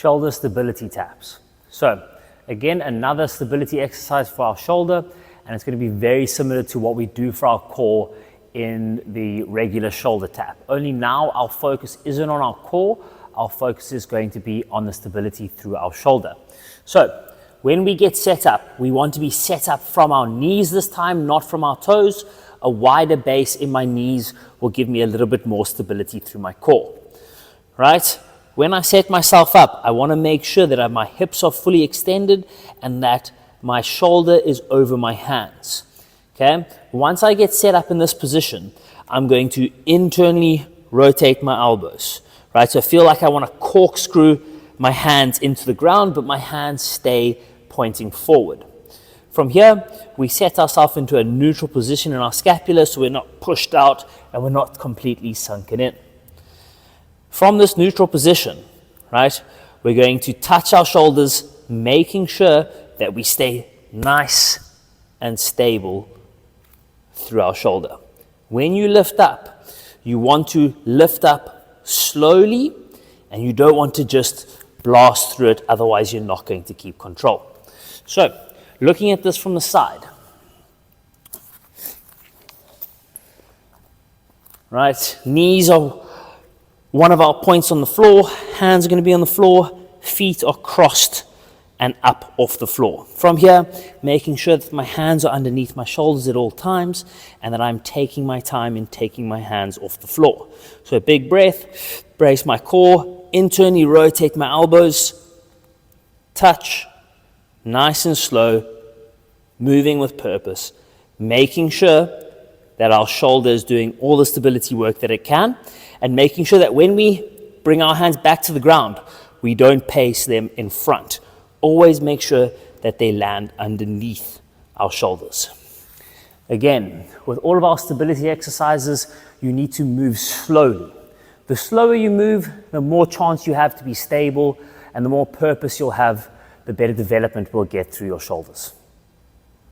shoulder stability taps. So again, another stability exercise for our shoulder, and it's going to be very similar to what we do for our core in the regular shoulder tap. Only now our focus isn't on our core, our focus is going to be on the stability through our shoulder. So when we get set up, we want to be set up from our knees this time, not from our toes. A wider base in my knees will give me a little bit more stability through my core, right? When I set myself up, I want to make sure that my hips are fully extended and that my shoulder is over my hands, okay? Once I get set up in this position, I'm going to internally rotate my elbows, right? So I feel like I want to corkscrew my hands into the ground, but my hands stay pointing forward. From here, we set ourselves into a neutral position in our scapula so we're not pushed out and we're not completely sunken in. From this neutral position, right, we're going to touch our shoulders, making sure that we stay nice and stable through our shoulder. When you lift up, you want to lift up slowly and you don't want to just blast through it, otherwise you're not going to keep control. So, looking at this from the side, right, knees are one of our points on the floor, hands are going to be on the floor, feet are crossed and up off the floor. From here, making sure that my hands are underneath my shoulders at all times and that I'm taking my time in taking my hands off the floor. So a big breath, brace my core, internally rotate my elbows, touch, nice and slow, moving with purpose, making sure that our shoulder is doing all the stability work that it can, and making sure that when we bring our hands back to the ground, we don't pace them in front. Always make sure that they land underneath our shoulders. Again, with all of our stability exercises, you need to move slowly. The slower you move, the more chance you have to be stable, and the more purpose you'll have, the better development we'll get through your shoulders.